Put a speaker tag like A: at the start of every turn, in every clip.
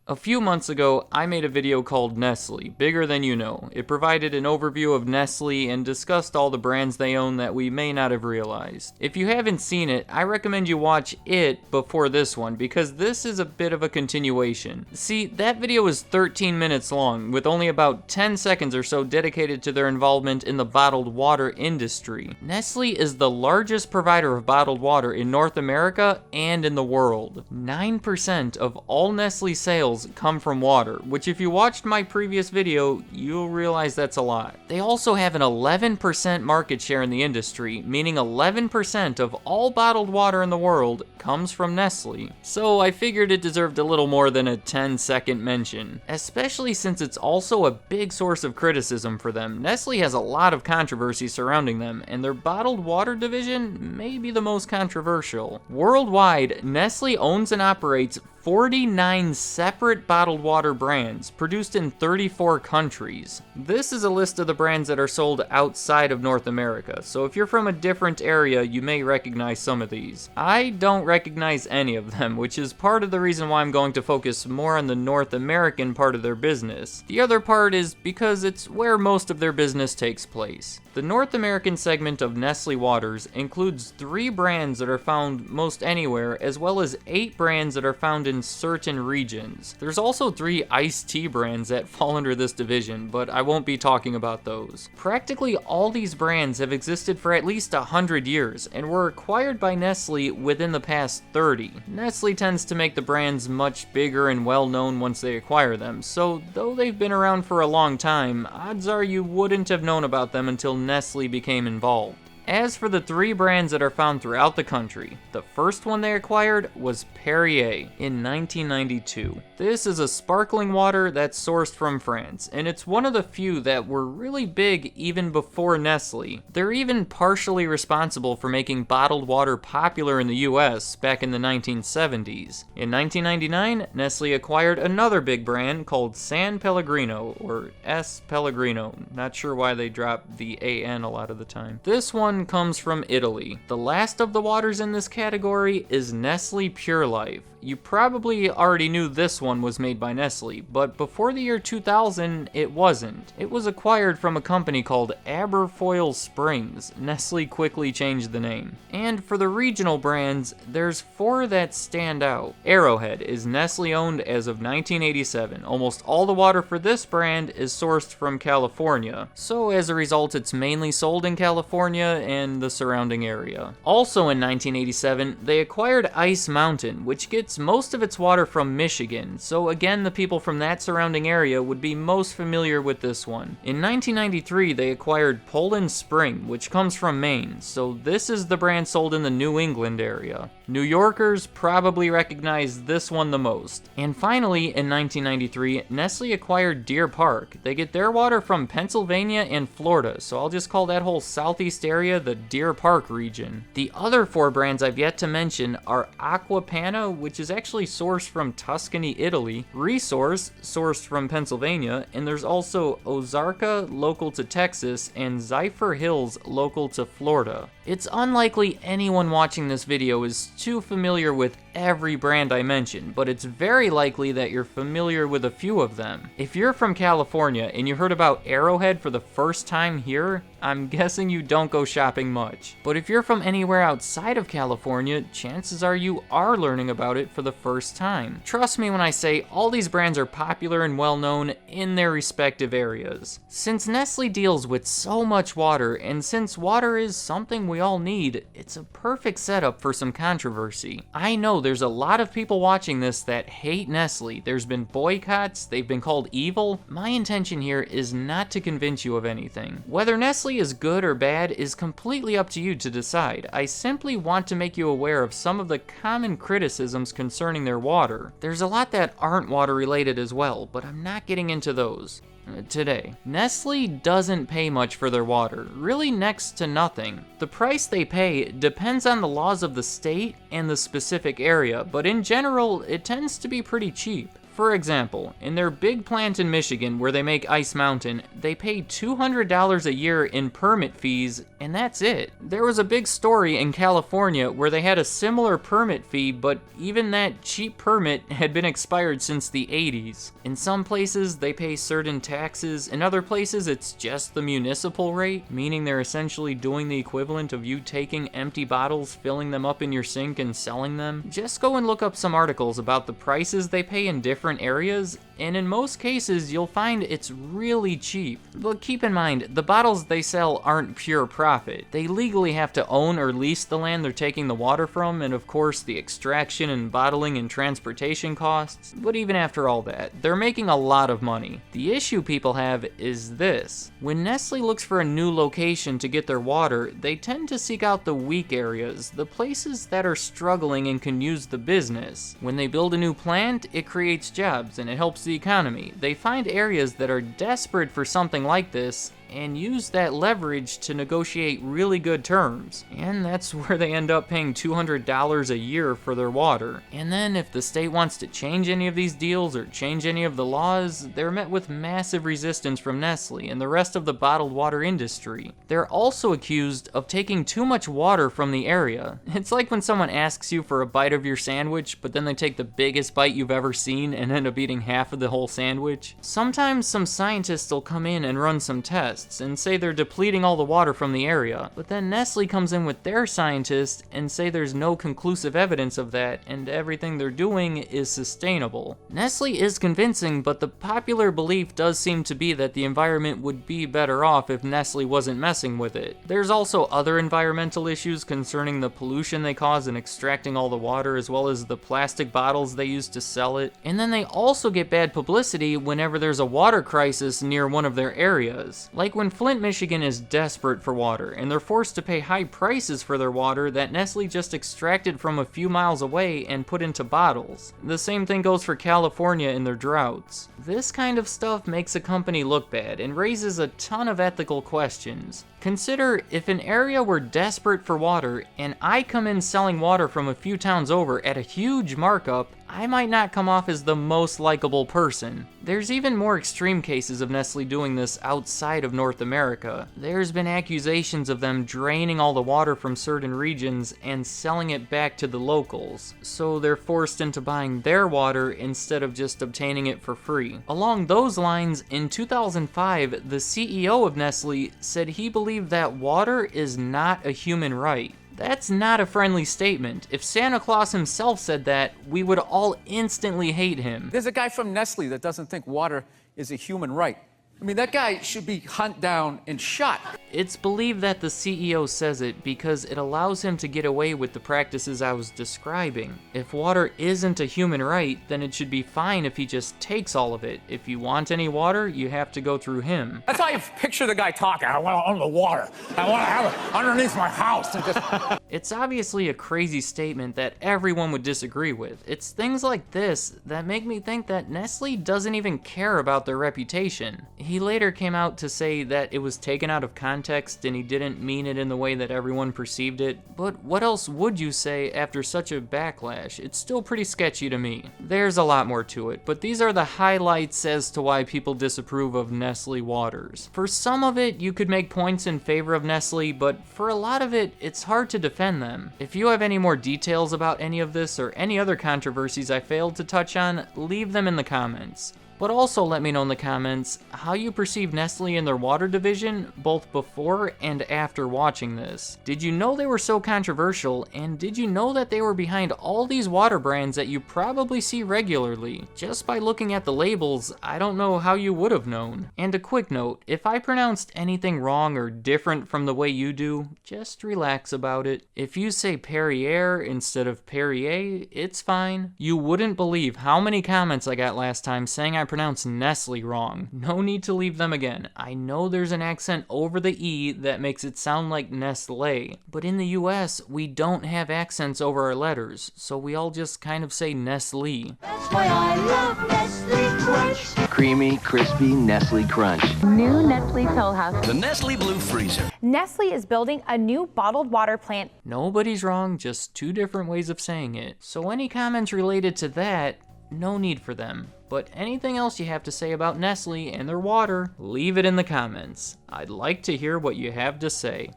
A: A few months ago, I made a video called Nestle, Bigger Than You Know. It provided an overview of Nestle and discussed all the brands they own that we may not have realized. If you haven't seen it, I recommend you watch it before this one because this is a bit of a continuation. See, that video was 13 minutes long, with only about 10 seconds or so dedicated to their involvement in the bottled water industry. Nestle is the largest provider of bottled water in North America and in the world. 9% of all Nestle sales come from water, which if you watched my previous video, you'll realize that's a lot. They also have an 11% market share in the industry, meaning 11% of all bottled water in the world comes from Nestle. So I figured it deserved a little more than a 10-second mention, especially since it's also a big source of criticism for them. Nestle has a lot of controversy surrounding them, and their bottled water division may be the most controversial. Worldwide, Nestle owns and operates 49 separate bottled water brands produced in 34 countries. This is a list of the brands that are sold outside of North America, so if you're from a different area, you may recognize some of these. I don't recognize any of them, which is part of the reason why I'm going to focus more on the North American part of their business. The other part is because it's where most of their business takes place. The North American segment of Nestle Waters includes 3 brands that are found most anywhere, as well as 8 brands that are found in certain regions. There's also 3 iced tea brands that fall under this division, but I won't be talking about those. Practically all these brands have existed for at least 100 years and were acquired by Nestle within the past 30. Nestle tends to make the brands much bigger and well known once they acquire them, so though they've been around for a long time, odds are you wouldn't have known about them until Nestle became involved. As for the 3 brands that are found throughout the country, the first one they acquired was Perrier in 1992. This is a sparkling water that's sourced from France, and it's one of the few that were really big even before Nestle. They're even partially responsible for making bottled water popular in the US back in the 1970s. In 1999, Nestle acquired another big brand called San Pellegrino, or S. Pellegrino. Not sure why they dropped the AN a lot of the time. This one comes from Italy. The last of the waters in this category is Nestle Pure Life. You probably already knew this one was made by Nestle, but before the year 2000, it wasn't. It was acquired from a company called Aberfoyle Springs. Nestle quickly changed the name. And for the regional brands, there's 4 that stand out. Arrowhead is Nestle owned as of 1987. Almost all the water for this brand is sourced from California, so as a result, it's mainly sold in California and the surrounding area. Also in 1987, they acquired Ice Mountain, which gets most of its water from Michigan, so again the people from that surrounding area would be most familiar with this one. In 1993 they acquired Poland Spring, which comes from Maine, so this is the brand sold in the New England area. New Yorkers probably recognize this one the most. And finally, in 1993, Nestle acquired Deer Park. They get their water from Pennsylvania and Florida, so I'll just call that whole southeast area the Deer Park region. The other 4 brands I've yet to mention are Aquapanna, which is actually sourced from Tuscany, Italy, Resource, sourced from Pennsylvania, and there's also Ozarka, local to Texas, and Zephyr Hills, local to Florida. It's unlikely anyone watching this video is too familiar with every brand I mentioned, but it's very likely that you're familiar with a few of them. If you're from California and you heard about Arrowhead for the first time here, I'm guessing you don't go shopping much. But if you're from anywhere outside of California, chances are you are learning about it for the first time. Trust me when I say all these brands are popular and well known in their respective areas. Since Nestle deals with so much water, and since water is something we all need, it's a perfect setup for some controversy. I know there's a lot of people watching this that hate Nestle. There's been boycotts, they've been called evil. My intention here is not to convince you of anything. Whether Nestle is good or bad is completely up to you to decide. I simply want to make you aware of some of the common criticisms concerning their water. There's a lot that aren't water related as well, but I'm not getting into those today. Nestle doesn't pay much for their water, really next to nothing. The price they pay depends on the laws of the state and the specific area, but in general, it tends to be pretty cheap. For example, in their big plant in Michigan where they make Ice Mountain, they pay $200 a year in permit fees, and that's it. There was a big story in California where they had a similar permit fee, but even that cheap permit had been expired since the 80s. In some places, they pay certain taxes. In other places, it's just the municipal rate, meaning they're essentially doing the equivalent of you taking empty bottles, filling them up in your sink, and selling them. Just go and look up some articles about the prices they pay in different areas, and in most cases, you'll find it's really cheap. But keep in mind, the bottles they sell aren't pure profit. They legally have to own or lease the land they're taking the water from, and of course the extraction and bottling and transportation costs. But even after all that, they're making a lot of money. The issue people have is this. When Nestle looks for a new location to get their water, they tend to seek out the weak areas, the places that are struggling and can use the business. When they build a new plant, it creates jobs and it helps the economy. They find areas that are desperate for something like this and use that leverage to negotiate really good terms. And that's where they end up paying $200 a year for their water. And then if the state wants to change any of these deals or change any of the laws, they're met with massive resistance from Nestle and the rest of the bottled water industry. They're also accused of taking too much water from the area. It's like when someone asks you for a bite of your sandwich, but then they take the biggest bite you've ever seen and end up eating half of the whole sandwich. Sometimes some scientists will come in and run some tests and say they're depleting all the water from the area, but then Nestle comes in with their scientists and say there's no conclusive evidence of that and everything they're doing is sustainable. Nestle is convincing, but the popular belief does seem to be that the environment would be better off if Nestle wasn't messing with it. There's also other environmental issues concerning the pollution they cause in extracting all the water, as well as the plastic bottles they use to sell it. And then they also get bad publicity whenever there's a water crisis near one of their areas. Like when Flint, Michigan is desperate for water and they're forced to pay high prices for their water that Nestle just extracted from a few miles away and put into bottles. The same thing goes for California in their droughts. This kind of stuff makes a company look bad and raises a ton of ethical questions. Consider if an area were desperate for water and I come in selling water from a few towns over at a huge markup, I might not come off as the most likable person. There's even more extreme cases of Nestle doing this outside of North America. There's been accusations of them draining all the water from certain regions and selling it back to the locals, so they're forced into buying their water instead of just obtaining it for free. Along those lines, in 2005, the CEO of Nestle said he believed that water is not a human right. That's not a friendly statement. If Santa Claus himself said that, we would all instantly hate him.
B: There's a guy from Nestle that doesn't think water is a human right. I mean, that guy should be hunted down and shot.
A: It's believed that the CEO says it because it allows him to get away with the practices I was describing. If water isn't a human right, then it should be fine if he just takes all of it. If you want any water, you have to go through him.
B: That's how you picture the guy talking. I want to own the water. I want to have it underneath my house. And just...
A: It's obviously a crazy statement that everyone would disagree with. It's things like this that make me think that Nestle doesn't even care about their reputation. He later came out to say that it was taken out of context and he didn't mean it in the way that everyone perceived it, but what else would you say after such a backlash? It's still pretty sketchy to me. There's a lot more to it, but these are the highlights as to why people disapprove of Nestle waters. For some of it, you could make points in favor of Nestle, but for a lot of it, it's hard to defend them. If you have any more details about any of this or any other controversies I failed to touch on, leave them in the comments. But also let me know in the comments how you perceive Nestle and their water division, both before and after watching this. Did you know they were so controversial, and did you know that they were behind all these water brands that you probably see regularly? Just by looking at the labels, I don't know how you would have known. And a quick note, if I pronounced anything wrong or different from the way you do, just relax about it. If you say Perrier instead of Perrier, it's fine. You wouldn't believe how many comments I got last time saying I pronounced Nestle wrong. No need to leave them again. I know there's an accent over the E that makes it sound like Nestle, but in the US, we don't have accents over our letters, so we all just kind of say Nestle.
C: That's why I love Nestle Crunch.
D: Creamy, crispy Nestle Crunch.
E: New Nestle Pill House.
D: The Nestle Blue Freezer.
E: Nestle is building a new bottled water plant.
A: Nobody's wrong, just two different ways of saying it. So any comments related to that, no need for them. But anything else you have to say about Nestle and their water, leave it in the comments. I'd like to hear what you have to say.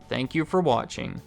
A: Thank you for watching.